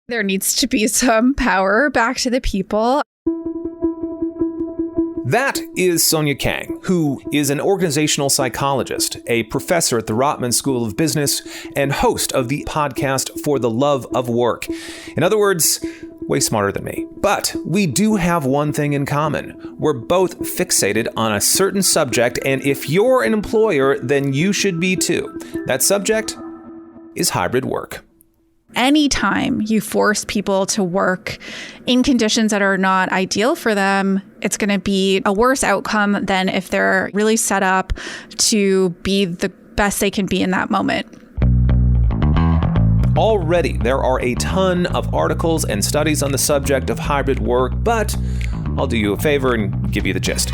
There needs to be some power back to the people. That is Sonia Kang, who is an organizational psychologist, a professor at the Rotman School of Business, and host of the podcast For the Love of Work. In other words, way smarter than me. But we do have one thing in common. We're both fixated on a certain subject, and if you're an employer, then you should be too. That subject is hybrid work. Anytime you force people to work in conditions that are not ideal for them, it's going to be a worse outcome than if they're really set up to be the best they can be in that moment. Already, there are a ton of articles and studies on the subject of hybrid work, but I'll do you a favor and give you the gist.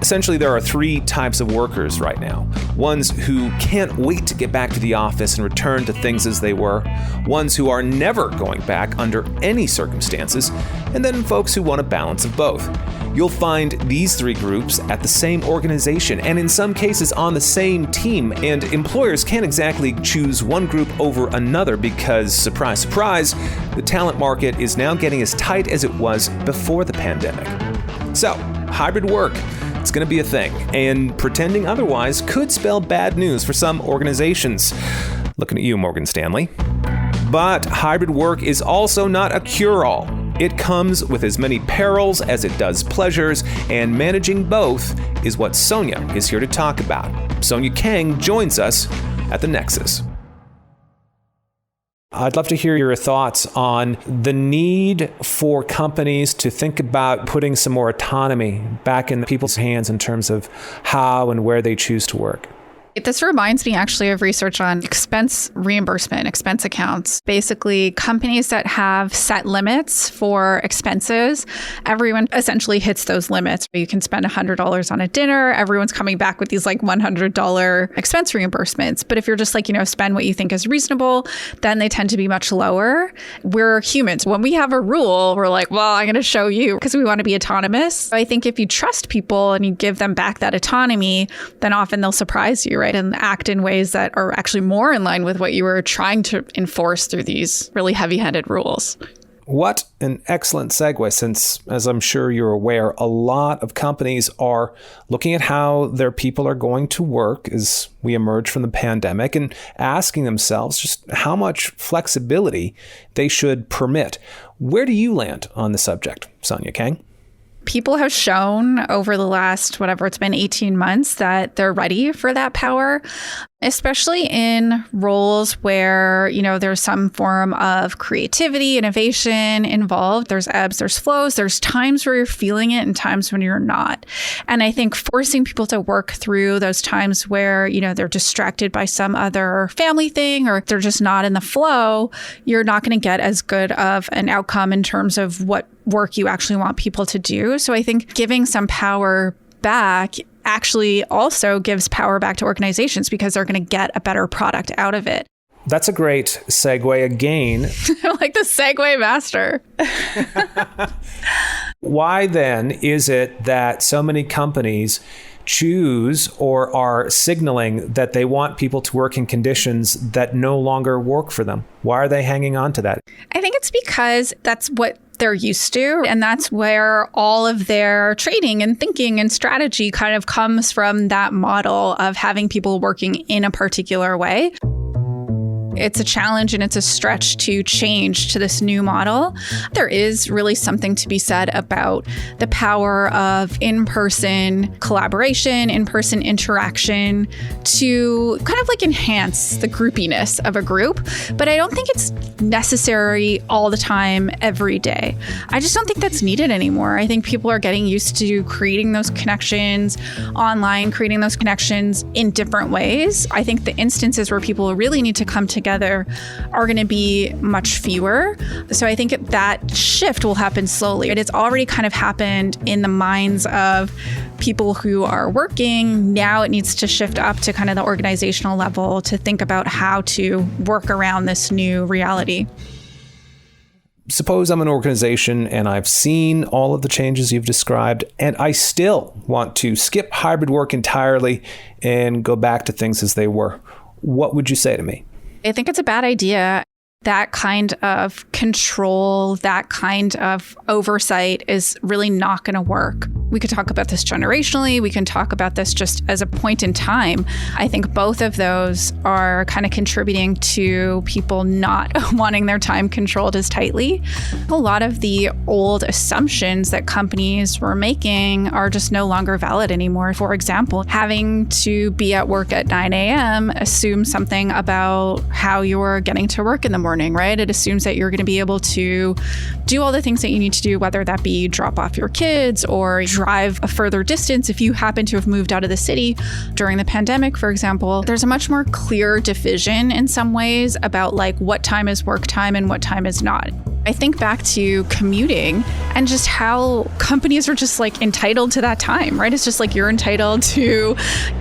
Essentially, there are three types of workers right now. Ones who can't wait to get back to the office and return to things as they were. Ones who are never going back under any circumstances. And then folks who want a balance of both. You'll find these three groups at the same organization and in some cases on the same team. And employers can't exactly choose one group over another because, surprise, surprise, the talent market is now getting as tight as it was before the pandemic. So, hybrid work. It's going to be a thing, and pretending otherwise could spell bad news for some organizations. Looking at you, Morgan Stanley. But hybrid work is also not a cure-all. It comes with as many perils as it does pleasures, and managing both is what Sonia is here to talk about. Sonia Kang joins us at the Nexus. I'd love to hear your thoughts on the need for companies to think about putting some more autonomy back in people's hands in terms of how and where they choose to work. This reminds me actually of research on expense reimbursement, expense accounts. Basically, companies that have set limits for expenses, everyone essentially hits those limits. You can spend $100 on a dinner. Everyone's coming back with these like $100 expense reimbursements. But if you're just like, spend what you think is reasonable, then they tend to be much lower. We're humans. When we have a rule, we're like, well, I'm going to show you because we want to be autonomous. I think if you trust people and you give them back that autonomy, then often they'll surprise you, right? And act in ways that are actually more in line with what you were trying to enforce through these really heavy-handed rules. What an excellent segue, since, as I'm sure you're aware, a lot of companies are looking at how their people are going to work as we emerge from the pandemic and asking themselves just how much flexibility they should permit. Where do you land on the subject, Sonia Kang? People have shown over the last, it's been 18 months that they're ready for that power, especially in roles where, there's some form of creativity, innovation involved. There's ebbs, there's flows, there's times where you're feeling it and times when you're not. And I think forcing people to work through those times where, they're distracted by some other family thing or they're just not in the flow, you're not going to get as good of an outcome in terms of what work you actually want people to do. So I think giving some power back actually also gives power back to organizations because they're going to get a better product out of it. That's a great segue again. Like the segue master. Why then is it that so many companies choose or are signaling that they want people to work in conditions that no longer work for them? Why are they hanging on to that? I think it's because that's what they're used to. And that's where all of their training and thinking and strategy kind of comes from, that model of having people working in a particular way. It's a challenge and it's a stretch to change to this new model. There is really something to be said about the power of in-person collaboration, in-person interaction to kind of like enhance the groupiness of a group. But I don't think it's necessary all the time, every day. I just don't think that's needed anymore. I think people are getting used to creating those connections online, creating those connections in different ways. I think the instances where people really need to come together are going to be much fewer. So I think that shift will happen slowly. It's already kind of happened in the minds of people who are working. Now it needs to shift up to kind of the organizational level to think about how to work around this new reality. Suppose I'm an organization and I've seen all of the changes you've described, and I still want to skip hybrid work entirely and go back to things as they were. What would you say to me? I think it's a bad idea. That kind of control, that kind of oversight is really not going to work. We could talk about this generationally. We can talk about this just as a point in time. I think both of those are kind of contributing to people not wanting their time controlled as tightly. A lot of the old assumptions that companies were making are just no longer valid anymore. For example, having to be at work at 9 a.m. assumes something about how you're getting to work in the morning, right? It assumes that you're going to be able to do all the things that you need to do, whether that be drop off your kids or drive a further distance if you happen to have moved out of the city during the pandemic, for example. There's a much more clear division in some ways about like what time is work time and what time is not. I think back to commuting and just how companies are just like entitled to that time, right? It's just like you're entitled to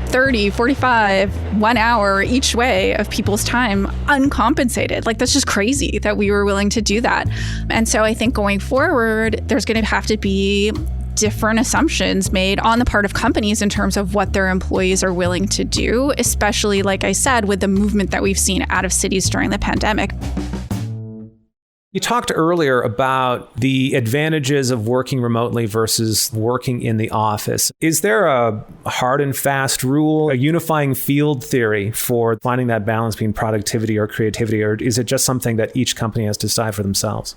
30, 45, 1 hour each way of people's time uncompensated. Like that's just crazy that we were willing to do that. And so I think going forward, there's going to have to be different assumptions made on the part of companies in terms of what their employees are willing to do, especially, like I said, with the movement that we've seen out of cities during the pandemic. You talked earlier about the advantages of working remotely versus working in the office. Is there a hard and fast rule, a unifying field theory for finding that balance between productivity or creativity, or is it just something that each company has to decide for themselves?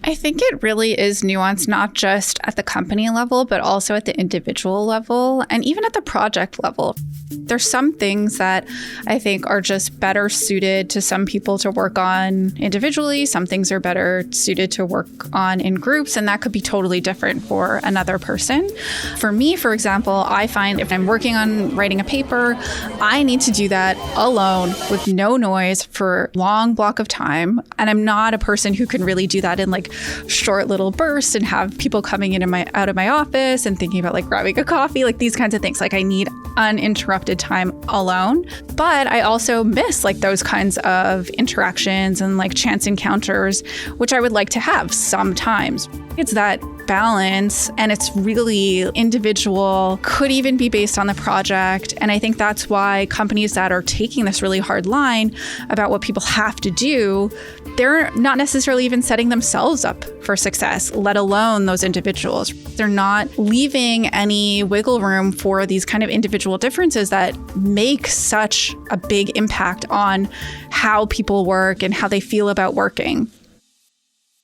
I think it really is nuanced, not just at the company level, but also at the individual level and even at the project level. There's some things that I think are just better suited to some people to work on individually. Some things are better suited to work on in groups, and that could be totally different for another person. For me, for example, I find if I'm working on writing a paper, I need to do that alone with no noise for a long block of time. And I'm not a person who can really do that in like short little bursts and have people coming in and out of my office and thinking about like grabbing a coffee, like these kinds of things. Like I need uninterrupted time alone. But I also miss like those kinds of interactions and like chance encounters, which I would like to have sometimes. It's that balance, and it's really individual, could even be based on the project. And I think that's why companies that are taking this really hard line about what people have to do, they're not necessarily even setting themselves up for success, let alone those individuals. They're not leaving any wiggle room for these kind of individual differences that make such a big impact on how people work and how they feel about working.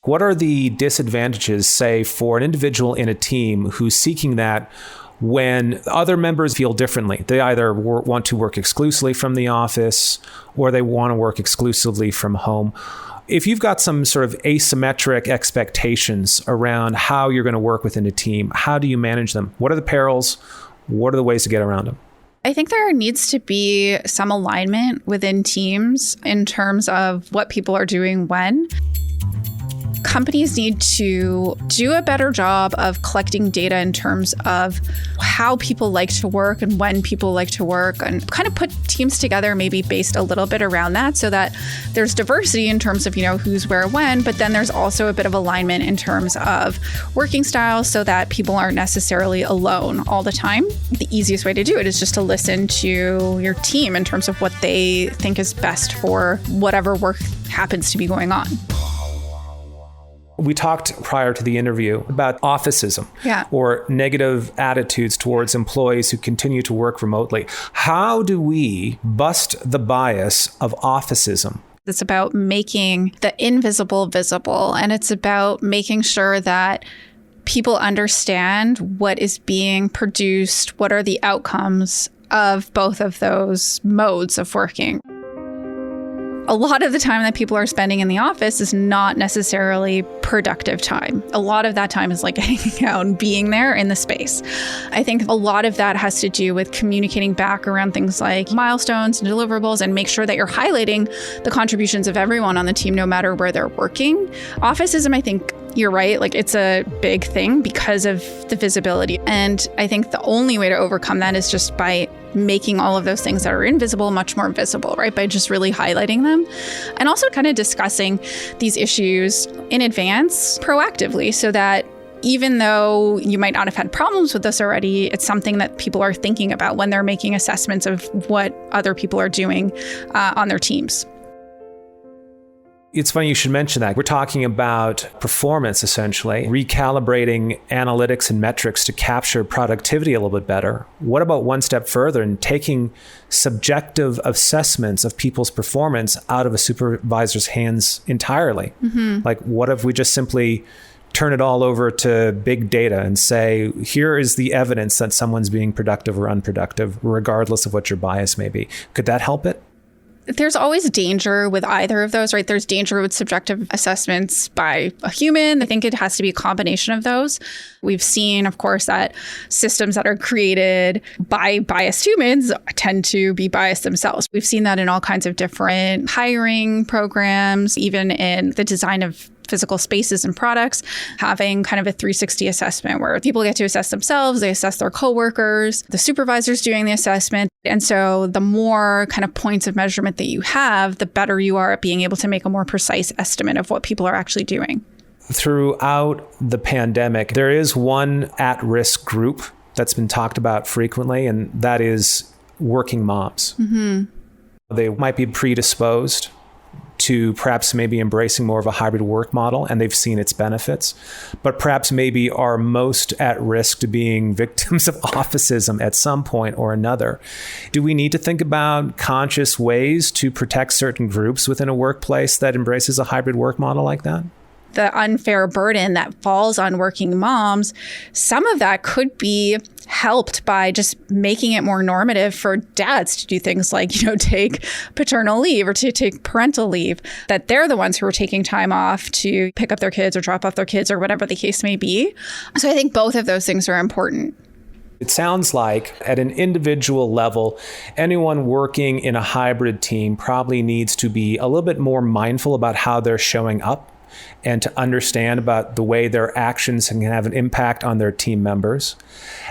What are the disadvantages, say, for an individual in a team who's seeking that when other members feel differently? They either want to work exclusively from the office or they want to work exclusively from home. If you've got some sort of asymmetric expectations around how you're going to work within a team, how do you manage them? What are the perils? What are the ways to get around them? I think there needs to be some alignment within teams in terms of what people are doing when. Companies need to do a better job of collecting data in terms of how people like to work and when people like to work, and kind of put teams together maybe based a little bit around that so that there's diversity in terms of, who's where when, but then there's also a bit of alignment in terms of working styles so that people aren't necessarily alone all the time. The easiest way to do it is just to listen to your team in terms of what they think is best for whatever work happens to be going on. We talked prior to the interview about officism, or negative attitudes towards employees who continue to work remotely. How do we bust the bias of officism? It's about making the invisible visible, and it's about making sure that people understand what is being produced, what are the outcomes of both of those modes of working. A lot of the time that people are spending in the office is not necessarily productive time. A lot of that time is like hanging out and being there in the space. I think a lot of that has to do with communicating back around things like milestones and deliverables, and make sure that you're highlighting the contributions of everyone on the team, no matter where they're working. Officism, I think, you're right. Like it's a big thing because of the visibility. And I think the only way to overcome that is just by making all of those things that are invisible much more visible, right? By just really highlighting them. And also kind of discussing these issues in advance proactively so that even though you might not have had problems with this already, it's something that people are thinking about when they're making assessments of what other people are doing on their teams. It's funny you should mention that. We're talking about performance, essentially, recalibrating analytics and metrics to capture productivity a little bit better. What about one step further and taking subjective assessments of people's performance out of a supervisor's hands entirely? Like, what if we just simply turn it all over to big data and say, here is the evidence that someone's being productive or unproductive, regardless of what your bias may be? Could that help it? There's always danger with either of those, right? There's danger with subjective assessments by a human. I think it has to be a combination of those. We've seen, of course, that systems that are created by biased humans tend to be biased themselves. We've seen that in all kinds of different hiring programs, even in the design of physical spaces and products, having kind of a 360 assessment where people get to assess themselves, they assess their coworkers, the supervisor's doing the assessment. And so the more kind of points of measurement that you have, the better you are at being able to make a more precise estimate of what people are actually doing. Throughout the pandemic, there is one at-risk group that's been talked about frequently, and that is working moms. They might be predisposed to perhaps maybe embracing more of a hybrid work model, and they've seen its benefits, but perhaps maybe are most at risk to being victims of officism at some point or another. Do we need to think about conscious ways to protect certain groups within a workplace that embraces a hybrid work model like that? The unfair burden that falls on working moms, some of that could be helped by just making it more normative for dads to do things like, take paternal leave or to take parental leave, that they're the ones who are taking time off to pick up their kids or drop off their kids or whatever the case may be. So I think both of those things are important. It sounds like at an individual level, anyone working in a hybrid team probably needs to be a little bit more mindful about how they're showing up and to understand about the way their actions can have an impact on their team members.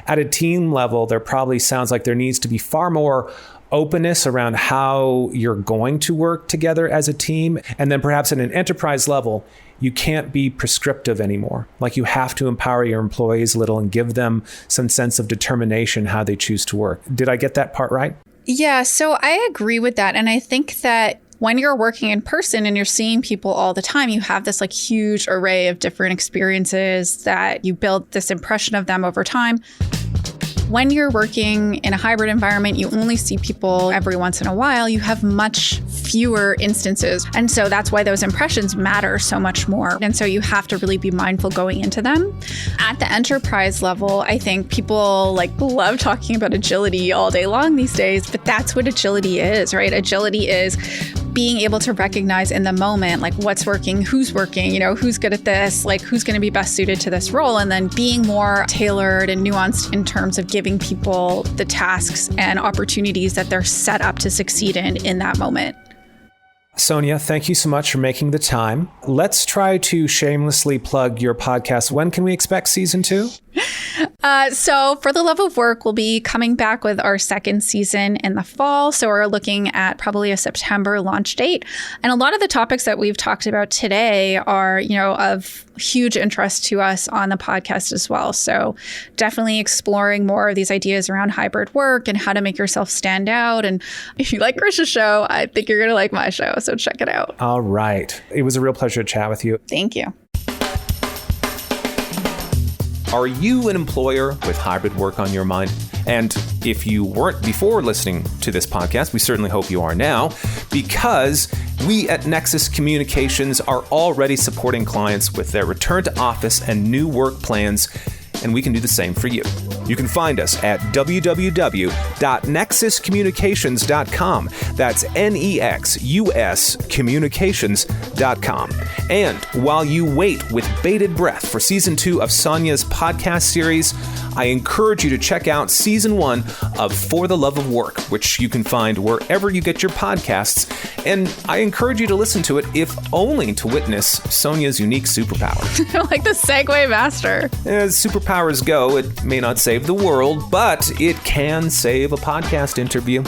At a team level, there probably sounds like there needs to be far more openness around how you're going to work together as a team. And then perhaps at an enterprise level, you can't be prescriptive anymore. Like, you have to empower your employees a little and give them some sense of determination how they choose to work. Did I get that part right? Yeah, so I agree with that. And I think that when you're working in person and you're seeing people all the time, you have this huge array of different experiences that you build this impression of them over time. When you're working in a hybrid environment, you only see people every once in a while. You have much fewer instances. And so that's why those impressions matter so much more. And so you have to really be mindful going into them. At the enterprise level, I think people love talking about agility all day long these days, but that's what agility is, right? Agility is being able to recognize in the moment, what's working, who's working, who's good at this, who's going to be best suited to this role, and then being more tailored and nuanced in terms of giving people the tasks and opportunities that they're set up to succeed in that moment. Sonia, thank you so much for making the time. Let's try to shamelessly plug your podcast. When can we expect season 2? So For the Love of Work, we'll be coming back with our second season in the fall. So we're looking at probably a September launch date. And a lot of the topics that we've talked about today are, of huge interest to us on the podcast as well. So definitely exploring more of these ideas around hybrid work and how to make yourself stand out. And if you like Krish's show, I think you're going to like my show. So check it out. All right. It was a real pleasure to chat with you. Thank you. Are you an employer with hybrid work on your mind? And if you weren't before listening to this podcast, we certainly hope you are now, because we at Nexus Communications are already supporting clients with their return to office and new work plans, and we can do the same for you. You can find us at www.nexuscommunications.com. That's NEXUS communications.com. And while you wait with bated breath for season 2 of Sonia's podcast series, I encourage you to check out season 1 of For the Love of Work, which you can find wherever you get your podcasts. And I encourage you to listen to it, if only to witness Sonia's unique superpower. Like the segue master. As superpowers go, it may not save the world, but it can save a podcast interview.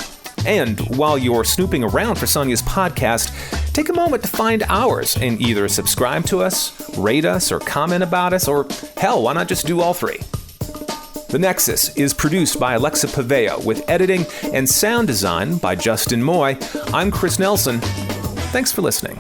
And while you're snooping around for Sonia's podcast, take a moment to find ours and either subscribe to us, rate us, or comment about us, or hell, why not just do all three? The Nexus is produced by Alexa Pavea with editing and sound design by Justin Moy. I'm Chris Nelson. Thanks for listening.